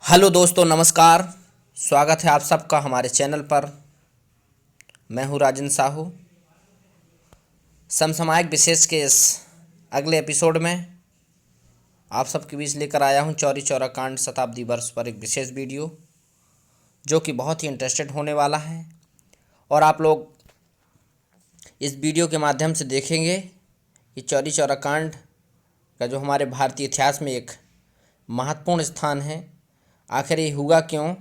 Hello दोस्तों, नमस्कार। स्वागत है आप सबका हमारे चैनल पर। मैं हूं राजन साहू। समसामयिक विशेष के इस अगले एपिसोड में आप सबके बीच लेकर आया हूं चौरी चौरा कांड शताब्दी वर्ष पर एक विशेष वीडियो, जो कि बहुत ही इंटरेस्टेड होने वाला है। और आप लोग इस वीडियो के माध्यम से देखेंगे कि चौरी चौरा कांड का जो हमारे भारतीय इतिहास में एक महत्वपूर्ण स्थान है, आखिर ये हुआ क्यों,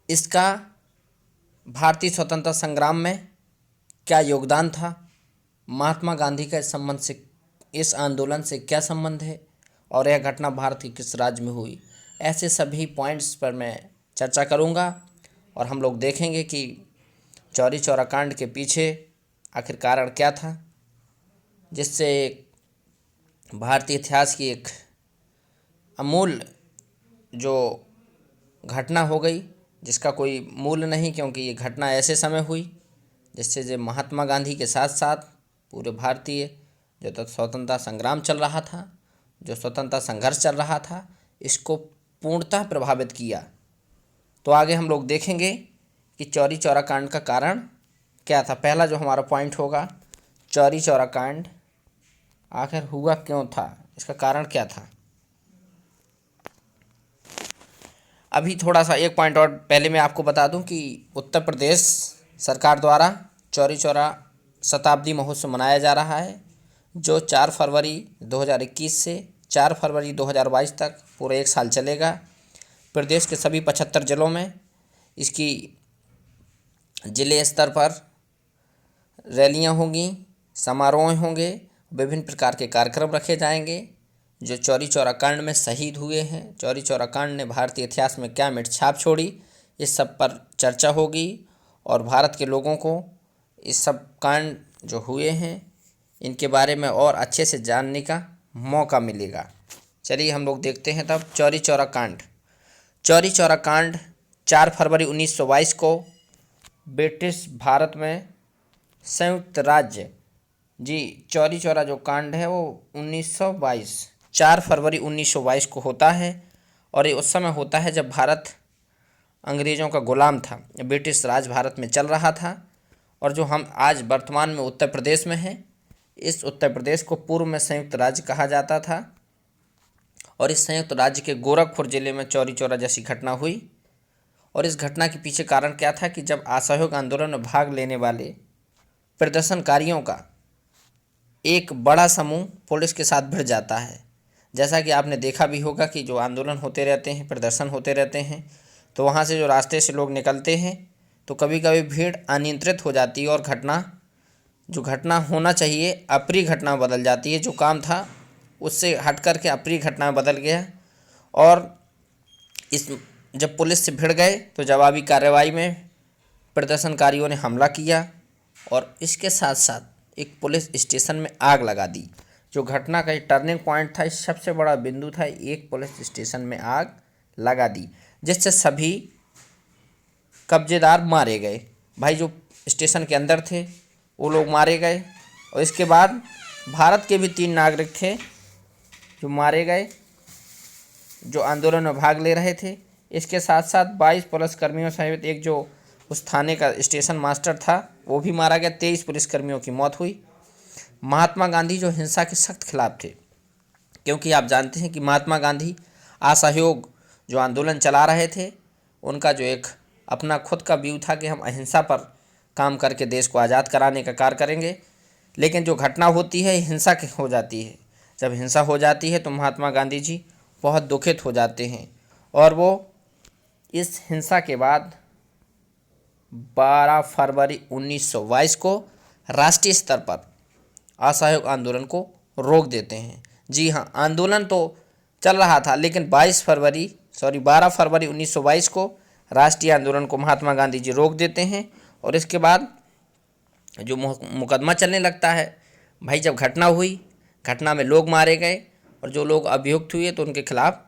इसका भारतीय स्वतंत्रता संग्राम में क्या योगदान था, महात्मा गांधी का इस आंदोलन से क्या संबंध है, और यह घटना भारत के किस राज्य में हुई। ऐसे सभी पॉइंट्स पर मैं चर्चा करूंगा और हम लोग देखेंगे कि चौरी चौरा कांड के पीछे आखिर कारण क्या था, जिससे भारतीय इतिहास की एक अमूल्य जो घटना हो गई, जिसका कोई मूल्य नहीं, क्योंकि ये घटना ऐसे समय हुई जिससे जो महात्मा गांधी के साथ साथ पूरे भारतीय जो स्वतंत्रता संग्राम चल रहा था, जो स्वतंत्रता संघर्ष चल रहा था, इसको पूर्णतः प्रभावित किया। तो आगे हम लोग देखेंगे कि चौरी चौरा कांड का कारण क्या था। पहला जो हमारा पॉइंट होगा, चौरी चौरा कांड आखिर हुआ क्यों था, इसका कारण क्या था। अभी थोड़ा सा एक पॉइंट और पहले मैं आपको बता दूं कि उत्तर प्रदेश सरकार द्वारा चौरी चौरा शताब्दी महोत्सव मनाया जा रहा है, जो 4 फरवरी 2021 से 4 फरवरी 2022 तक पूरे एक साल चलेगा। प्रदेश के सभी 75 जिलों में इसकी जिले स्तर पर रैलियां होंगी, समारोह होंगे, विभिन्न प्रकार के कार्यक्रम रखे जाएंगे। जो चौरी चौरा कांड में शहीद हुए हैं, चौरी चौरा कांड ने भारतीय इतिहास में क्या मिट छाप छोड़ी, इस सब पर चर्चा होगी और भारत के लोगों को इस सब कांड जो हुए हैं इनके बारे में और अच्छे से जानने का मौका मिलेगा। चलिए हम लोग देखते हैं तब चौरी चौरा कांड। चौरी चौरा कांड 4 फरवरी 1922 को ब्रिटिश भारत में संयुक्त राज्य चौरी चौरा जो कांड है वो 1922 4 फरवरी 1922 को होता है। और ये उस समय होता है जब भारत अंग्रेज़ों का गुलाम था, ब्रिटिश राज भारत में चल रहा था। और जो हम आज वर्तमान में उत्तर प्रदेश में हैं, इस उत्तर प्रदेश को पूर्व में संयुक्त राज्य कहा जाता था। और इस संयुक्त राज्य के गोरखपुर ज़िले में चौरी चौरा जैसी घटना हुई। और इस घटना के पीछे कारण क्या था कि जब असहयोग आंदोलन में भाग लेने वाले प्रदर्शनकारियों का एक बड़ा समूह पुलिस के साथ भिड़ जाता है। जैसा कि आपने देखा भी होगा कि जो आंदोलन होते रहते हैं, प्रदर्शन होते रहते हैं, तो वहाँ से जो रास्ते से लोग निकलते हैं तो कभी कभी भीड़ अनियंत्रित हो जाती है और घटना होना चाहिए अप्रिय घटना बदल जाती है। जो काम था उससे हट कर के अप्रिय घटना में बदल गया। और जब पुलिस से भिड़ गए तो जवाबी कार्रवाई में प्रदर्शनकारियों ने हमला किया और इसके साथ साथ एक पुलिस स्टेशन में आग लगा दी। जो घटना का टर्निंग पॉइंट था, इस सबसे बड़ा बिंदु था, एक पुलिस स्टेशन में आग लगा दी, जिससे सभी कब्जेदार मारे गए। भाई जो स्टेशन के अंदर थे वो लोग मारे गए। और इसके बाद भारत के भी 3 नागरिक थे जो मारे गए, जो आंदोलन में भाग ले रहे थे। इसके साथ साथ 22 पुलिसकर्मियों सहित एक जो उस थाने का स्टेशन मास्टर था वो भी मारा गया। 23 पुलिसकर्मियों की मौत हुई। महात्मा गांधी जो हिंसा के सख्त खिलाफ थे, क्योंकि आप जानते हैं कि महात्मा गांधी असहयोग जो आंदोलन चला रहे थे, उनका जो एक अपना खुद का व्यू था कि हम अहिंसा पर काम करके देश को आज़ाद कराने का कार्य करेंगे। लेकिन जो घटना होती है हिंसा की हो जाती है। जब हिंसा हो जाती है तो महात्मा गांधी जी बहुत दुखित हो जाते हैं और वो इस हिंसा के बाद 12 फरवरी 1922 को राष्ट्रीय स्तर पर असहयोग आंदोलन को रोक देते हैं। जी हाँ, आंदोलन तो चल रहा था, लेकिन 12 फरवरी 1922 को राष्ट्रीय आंदोलन को महात्मा गांधी जी रोक देते हैं। और इसके बाद जो मुकदमा चलने लगता है। भाई जब घटना हुई, घटना में लोग मारे गए और जो लोग अभियुक्त हुए तो उनके खिलाफ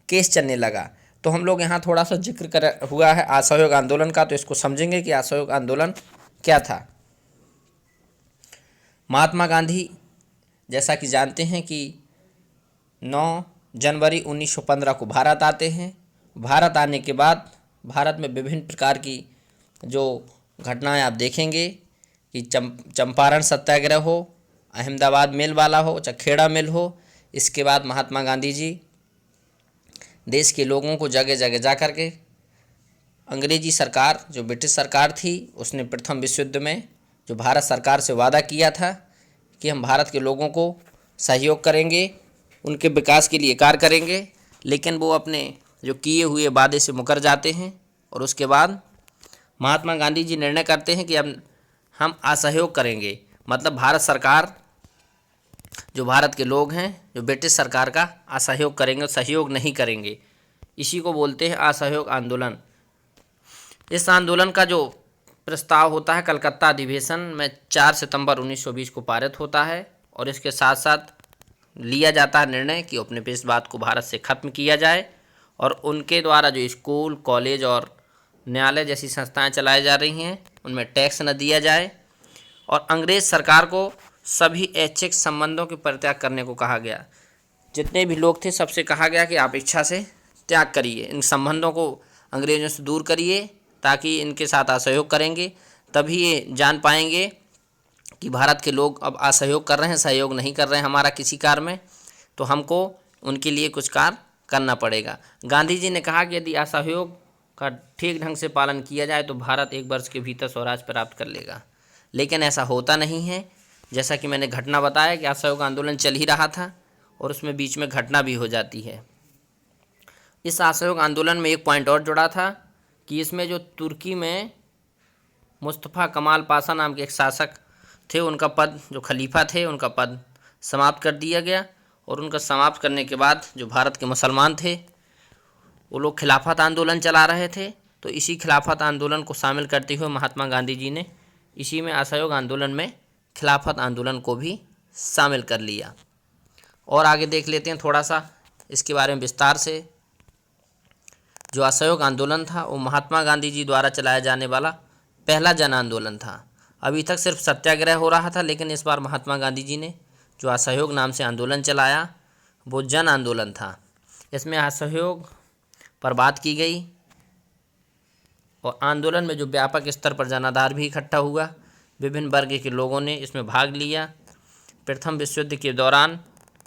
केस चलने लगा। तो हम लोग यहाँ थोड़ा सा जिक्र हुआ है असहयोग आंदोलन का, तो इसको समझेंगे कि असहयोग आंदोलन क्या था। महात्मा गांधी जैसा कि जानते हैं कि 9 जनवरी 1915 को भारत आते हैं। भारत आने के बाद भारत में विभिन्न प्रकार की जो घटनाएं आप देखेंगे कि चंपारण सत्याग्रह हो, अहमदाबाद मिल वाला हो, चखेड़ा मिल हो। इसके बाद महात्मा गांधी जी देश के लोगों को जगह जगह जा कर के अंग्रेजी सरकार जो ब्रिटिश सरकार थी उसने प्रथम विश्व युद्ध में जो भारत सरकार से वादा किया था कि हम भारत के लोगों को सहयोग करेंगे, उनके विकास के लिए कार्य करेंगे, लेकिन वो अपने जो किए हुए वादे से मुकर जाते हैं। और उसके बाद महात्मा गांधी जी निर्णय करते हैं कि अब हम असहयोग करेंगे, मतलब भारत सरकार जो भारत के लोग हैं जो ब्रिटिश सरकार का असहयोग करेंगे, सहयोग नहीं करेंगे। इसी को बोलते हैं असहयोग आंदोलन। इस आंदोलन का जो प्रस्ताव होता है कलकत्ता अधिवेशन में 4 सितंबर 1920 को पारित होता है और इसके साथ साथ लिया जाता है निर्णय कि उपनिवेशवाद को भारत से खत्म किया जाए और उनके द्वारा जो स्कूल, कॉलेज और न्यायालय जैसी संस्थाएं चलाई जा रही हैं उनमें टैक्स न दिया जाए और अंग्रेज सरकार को सभी ऐच्छिक संबंधों के परित्याग करने को कहा गया। जितने भी लोग थे सबसे कहा गया कि आप इच्छा से त्याग करिए, इन संबंधों को अंग्रेजों से दूर करिए, ताकि इनके साथ असहयोग करेंगे तभी ये जान पाएंगे कि भारत के लोग अब असहयोग कर रहे हैं, सहयोग नहीं कर रहे हैं हमारा किसी कार्य में, तो हमको उनके लिए कुछ कार्य करना पड़ेगा। गांधी जी ने कहा कि यदि असहयोग का ठीक ढंग से पालन किया जाए तो भारत 1 वर्ष के भीतर स्वराज प्राप्त कर लेगा, लेकिन ऐसा होता नहीं है। जैसा कि मैंने घटना बताया कि असहयोग आंदोलन चल ही रहा था और उसमें बीच में घटना भी हो जाती है। इस असहयोग आंदोलन में एक पॉइंट और जुड़ा था कि इसमें जो तुर्की में मुस्तफ़ा कमाल पाशा नाम के एक शासक थे, उनका पद जो खलीफा थे उनका पद समाप्त कर दिया गया और उनका समाप्त करने के बाद जो भारत के मुसलमान थे वो लोग खिलाफत आंदोलन चला रहे थे। तो इसी खिलाफत आंदोलन को शामिल करते हुए महात्मा गांधी जी ने इसी में असहयोग आंदोलन में खिलाफत आंदोलन को भी शामिल कर लिया। और आगे देख लेते हैं थोड़ा सा इसके बारे में विस्तार से। जो असहयोग आंदोलन था वो महात्मा गांधी जी द्वारा चलाया जाने वाला पहला जन आंदोलन था। अभी तक सिर्फ सत्याग्रह हो रहा था, लेकिन इस बार महात्मा गांधी जी ने जो असहयोग नाम से आंदोलन चलाया वो जन आंदोलन था। इसमें असहयोग पर बात की गई और आंदोलन में जो व्यापक स्तर पर जनाधार भी इकट्ठा हुआ, विभिन्न वर्ग के लोगों ने इसमें भाग लिया। प्रथम विश्व युद्ध के दौरान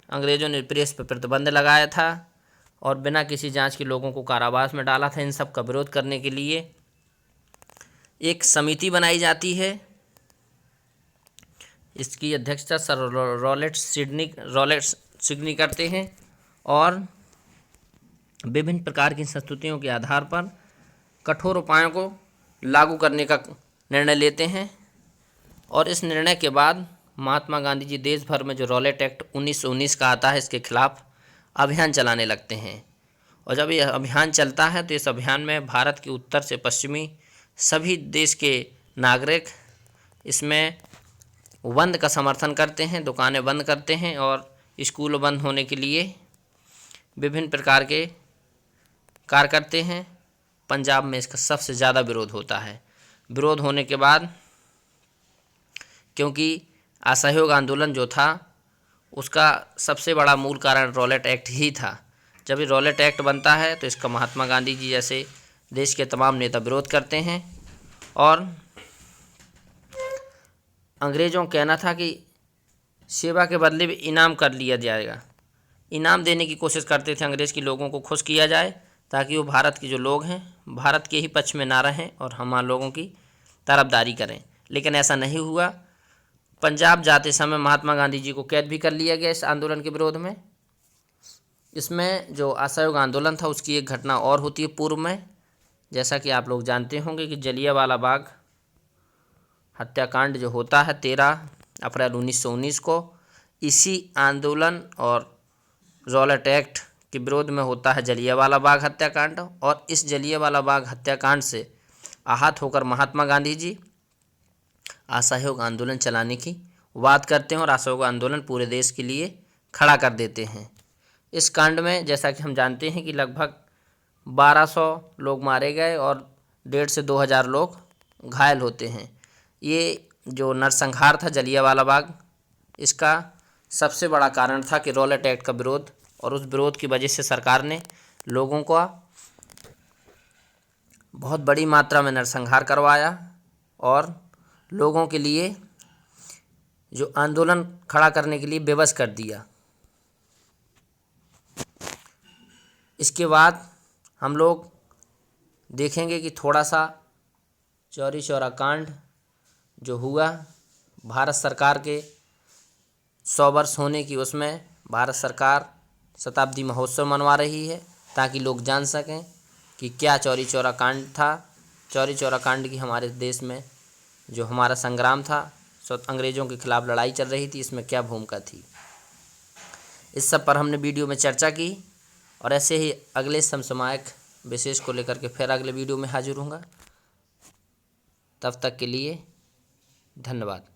अंग्रेज़ों ने प्रेस पर प्रतिबंध लगाया था और बिना किसी जांच के लोगों को कारावास में डाला था। इन सब का विरोध करने के लिए एक समिति बनाई जाती है, इसकी अध्यक्षता सर रॉलेट सिडनी करते हैं और विभिन्न प्रकार की संस्तुतियों के आधार पर कठोर उपायों को लागू करने का निर्णय लेते हैं। और इस निर्णय के बाद महात्मा गांधी जी देश भर में जो रॉलेट एक्ट 1919 का आता है इसके खिलाफ अभियान चलाने लगते हैं। और जब यह अभियान चलता है तो इस अभियान में भारत के उत्तर से पश्चिमी सभी देश के नागरिक इसमें बंद का समर्थन करते हैं, दुकानें बंद करते हैं और स्कूल बंद होने के लिए विभिन्न प्रकार के कार्य करते हैं। पंजाब में इसका सबसे ज़्यादा विरोध होता है। विरोध होने के बाद क्योंकि असहयोग आंदोलन जो था उसका सबसे बड़ा मूल कारण रॉलेट एक्ट ही था। जब ये रॉलेट एक्ट बनता है तो इसका महात्मा गांधी जी जैसे देश के तमाम नेता विरोध करते हैं और अंग्रेज़ों का कहना था कि सेवा के बदले भी इनाम कर लिया जाएगा। इनाम देने की कोशिश करते थे अंग्रेज़ के लोगों को खुश किया जाए ताकि वो भारत के जो लोग हैं भारत के ही पक्ष में ना रहें और हमारे लोगों की तरफदारी करें, लेकिन ऐसा नहीं हुआ। पंजाब जाते समय महात्मा गांधी जी को कैद भी कर लिया गया इस आंदोलन के विरोध में। इसमें जो असहयोग आंदोलन था उसकी एक घटना और होती है पूर्व में, जैसा कि आप लोग जानते होंगे कि जलियांवाला बाग हत्याकांड जो होता है 13 अप्रैल 1919 को, इसी आंदोलन और रॉलेट एक्ट के विरोध में होता है जलियांवाला बाग हत्याकांड। और इस जलियांवाला बाग हत्याकांड से आहत होकर महात्मा गांधी जी असहयोग आंदोलन चलाने की बात करते हैं और असहयोग आंदोलन पूरे देश के लिए खड़ा कर देते हैं। इस कांड में जैसा कि हम जानते हैं कि लगभग 1200 लोग मारे गए और 1,500 से 2,000 लोग घायल होते हैं। ये जो नरसंहार था जलियांवाला बाग, इसका सबसे बड़ा कारण था कि रॉलेट एक्ट का विरोध और उस विरोध की वजह से सरकार ने लोगों को बहुत बड़ी मात्रा में नरसंहार करवाया और लोगों के लिए जो आंदोलन खड़ा करने के लिए बेबस कर दिया। इसके बाद हम लोग देखेंगे कि थोड़ा सा चौरी चौरा कांड जो हुआ भारत सरकार के 100 वर्ष होने की, उसमें भारत सरकार शताब्दी महोत्सव मनवा रही है ताकि लोग जान सकें कि क्या चौरी चौरा कांड था। चौरी चौरा कांड की हमारे देश में जो हमारा संग्राम था, अंग्रेज़ों के खिलाफ लड़ाई चल रही थी, इसमें क्या भूमिका थी। इस सब पर हमने वीडियो में चर्चा की और ऐसे ही अगले समसामयिक विशेष को लेकर के फिर अगले वीडियो में हाजिर होऊंगा। तब तक के लिए धन्यवाद।